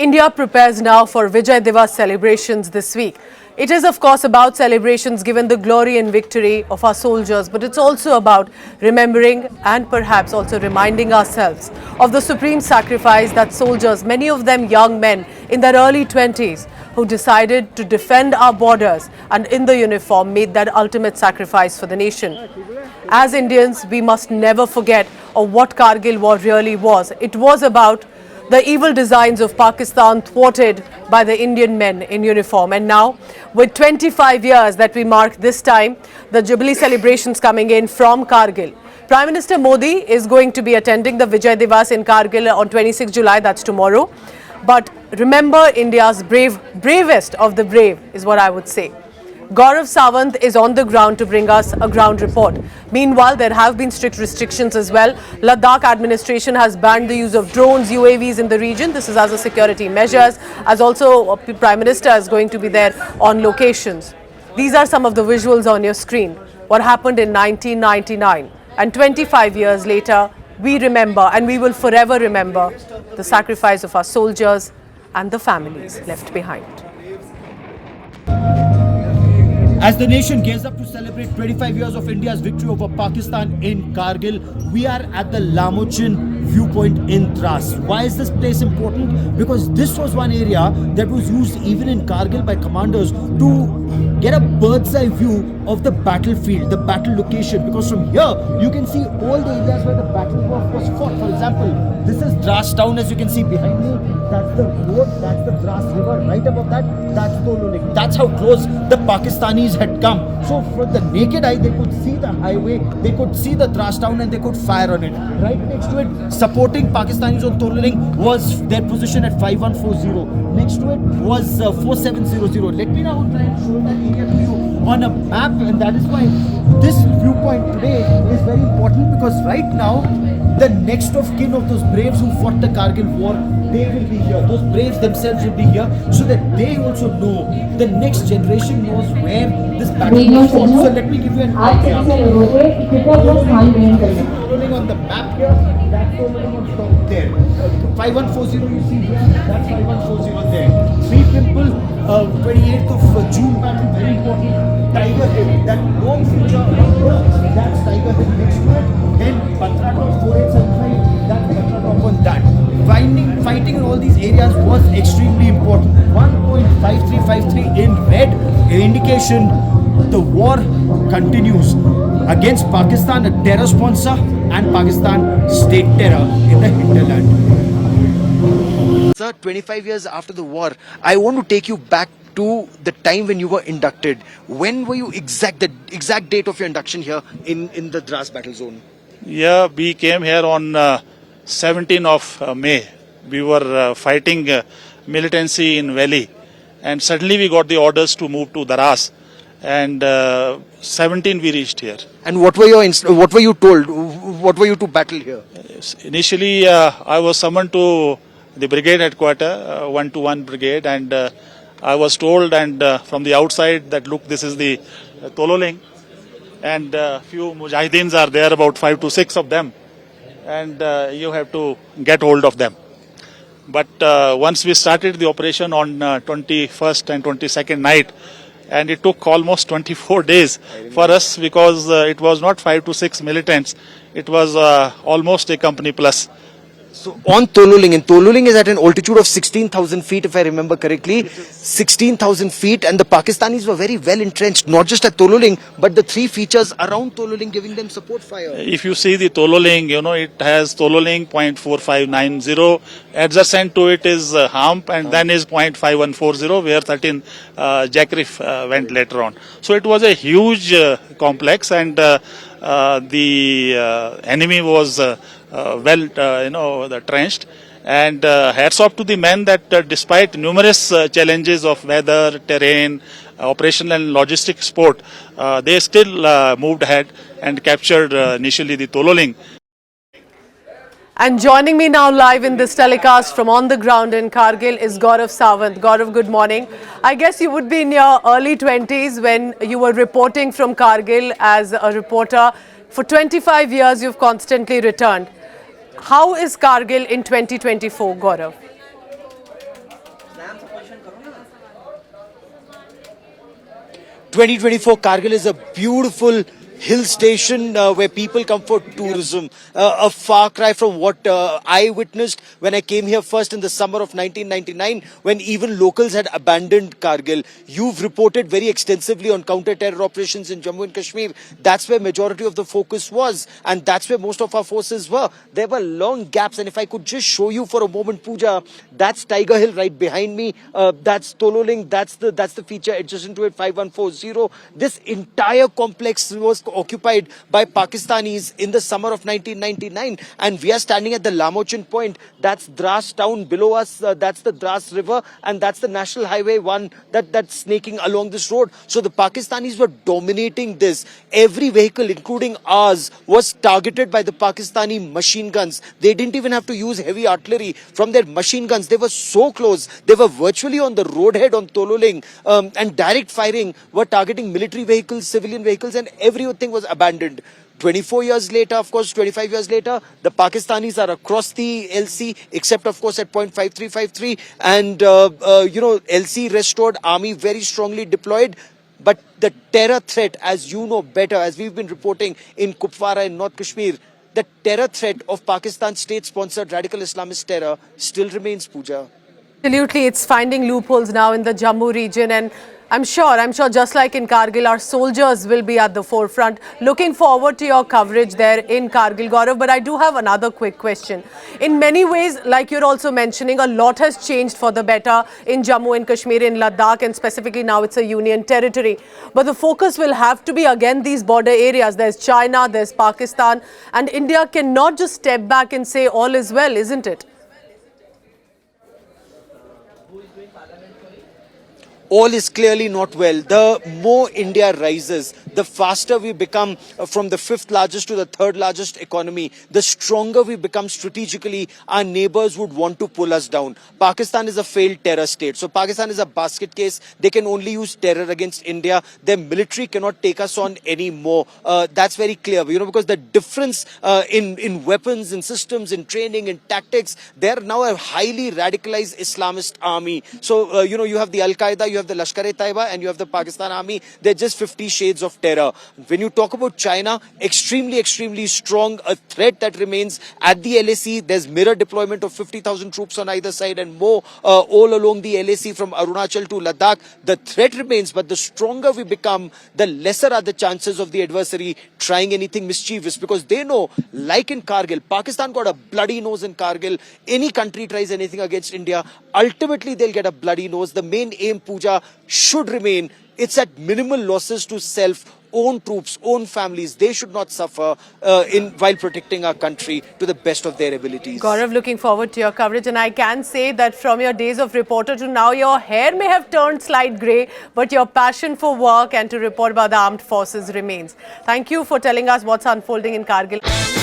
India prepares now for Vijay Diwas celebrations this week. It is, of course, about celebrations given the glory and victory of our soldiers, but it's also about remembering and perhaps also reminding ourselves of the supreme sacrifice that soldiers, many of them young men in their early 20s, who decided to defend our borders and in the uniform made that ultimate sacrifice for the nation. As Indians, we must never forget what Kargil war really was. It was about the evil designs of Pakistan thwarted by the Indian men in uniform. And now, with 25 years that we mark this time, the Jubilee celebrations coming in from Kargil. Prime Minister Modi is going to be attending the Vijay Diwas in Kargil on 26 July, that's tomorrow. But remember India's bravest of the brave is what I would say. Gaurav Sawant is on the ground to bring us a ground report. Meanwhile, there have been strict restrictions as well. Ladakh administration has banned the use of drones, UAVs in the region. This is as a security measures, as also Prime Minister is going to be there on locations. These are some of the visuals on your screen. What happened in 1999 and 25 years later, we remember and we will forever remember the sacrifice of our soldiers and the families left behind. As the nation gears up to celebrate 25 years of India's victory over Pakistan in Kargil, we are at the Lamochin viewpoint in Dras. Why is this place important? Because this was one area that was used even in Kargil by commanders to get a bird's eye view of the battlefield, the battle location. Because from here, you can see all the areas where the battle was fought. For example, this is Dras town, as you can see behind me. That's the road, that's the Dras river. Right above that, that's Tololing. That's how close the Pakistanis had come. So from the naked eye, they could see the highway, they could see the Dras town and they could fire on it. Right next to it, supporting Pakistanis on Tololing was their position at 5140. Next to it was 4700. Let me now try and show that area to you on a map, and that is why this viewpoint today is very important, because right now the next of kin of those braves who fought the Kargil war, they will be here. Those braves themselves will be here, so that they also know, the next generation knows where this battle was fought. So let me give you an idea. Tololing on the map here, that's Tololing on top there. 5140 you see here, that's 5140 there. Three Pimple, 28th of June battle, very important. Tiger Hill, that lone feature, that's Tiger Hill next to it. Then Batra Top 4875, that's Batra Top on that. Fighting in all these areas was extremely important. 1.5353 in red, indication the war continues against Pakistan, a terror sponsor, and Pakistan state terror in the hinterland. Sir, 25 years after the war, I want to take you back to the time when you were inducted. When were you the exact date of your induction here in the Dras battle zone? Yeah, we came here on 17th of May. We were fighting militancy in Valley, and suddenly we got the orders to move to Dras, and 17 we reached here. And what were you told? What were you to battle here? Initially, I was summoned to the brigade headquarters, 121 brigade, and I was told from the outside that look, this is the Tololing, and few Mujahideen are there, about 5 to 6 of them, and you have to get hold of them. But once we started the operation on 21st and 22nd night, and it took almost 24 days for us, because it was not 5 to 6 militants, it was almost a company plus. So on Tololing, and Tololing is at an altitude of 16,000 feet, if I remember correctly, 16,000 feet, and the Pakistanis were very well entrenched, not just at Tololing, but the three features around Tololing giving them support fire. If you see the Tololing, it has Tololing 0.4590, adjacent to it is Hamp, and then is 0.5140, where 13 Jackrif went later on. So it was a huge complex, and the enemy was trenched, and hats off to the men that despite numerous challenges of weather, terrain, operational and logistic support, they still moved ahead and captured initially the Tololing. And joining me now live in this telecast from on the ground in Kargil is Gaurav Sawant. Gaurav, good morning. I guess you would be in your early 20s when you were reporting from Kargil as a reporter. For 25 years, you've constantly returned. How is Kargil in 2024, Gaurav? ...2024 Kargil is a beautiful hill station where people come for tourism. A far cry from what I witnessed when I came here first in the summer of 1999, when even locals had abandoned Kargil. You've reported very extensively on counter-terror operations in Jammu and Kashmir. That's where majority of the focus was, and that's where most of our forces were. There were long gaps, and if I could just show you for a moment, Pooja, that's Tiger Hill right behind me. That's Tololing. That's the feature adjacent to it, 5140. This entire complex was occupied by Pakistanis in the summer of 1999, and we are standing at the Lamochin point. That's Dras town below us. That's the Dras river, and that's the National Highway 1 that's snaking along this road. So the Pakistanis were dominating this. Every vehicle, including ours, was targeted by the Pakistani machine guns. They didn't even have to use heavy artillery from their machine guns. They were so close. They were virtually on the roadhead on Tololing, and direct firing were targeting military vehicles, civilian vehicles, and everything was abandoned. 24 years later, of course, 25 years later, the Pakistanis are across the LC, except, of course, at point 5353. And, LC restored, army very strongly deployed. But the terror threat, as you know better, as we've been reporting in Kupwara in North Kashmir, the terror threat of Pakistan state-sponsored radical Islamist terror still remains, Pooja. Absolutely, it's finding loopholes now in the Jammu region, and I'm sure just like in Kargil, our soldiers will be at the forefront. Looking forward to your coverage there in Kargil, Gaurav. But I do have another quick question. In many ways, like you're also mentioning, a lot has changed for the better in Jammu and Kashmir, in Ladakh, and specifically now it's a union territory. But the focus will have to be again these border areas. There's China, there's Pakistan, and India cannot just step back and say all is well, isn't it? All is clearly not well. The more India rises, the faster we become from the fifth largest to the third largest economy. The stronger we become strategically, our neighbors would want to pull us down. Pakistan is a failed terror state. So Pakistan is a basket case. They can only use terror against India. Their military cannot take us on anymore. That's very clear, because the difference in weapons, in systems, in training, in tactics, they're now a highly radicalized Islamist army. So, you have the Al-Qaeda, you have the Lashkar-e-Taiba, and you have the Pakistan army. They're just 50 shades of terror. When you talk about China, extremely, extremely strong, a threat that remains at the LAC. There's mirror deployment of 50,000 troops on either side and more all along the LAC from Arunachal to Ladakh. The threat remains, but the stronger we become, the lesser are the chances of the adversary trying anything mischievous, because they know, like in Kargil, Pakistan got a bloody nose in Kargil. Any country tries anything against India, ultimately they'll get a bloody nose. The main aim, Pooja, should remain, it's at minimal losses to self, own troops, own families. They should not suffer while protecting our country to the best of their abilities. Gaurav, looking forward to your coverage, and I can say that from your days of reporter to now, your hair may have turned slight grey, but your passion for work and to report about the armed forces remains. Thank you for telling us what's unfolding in Kargil.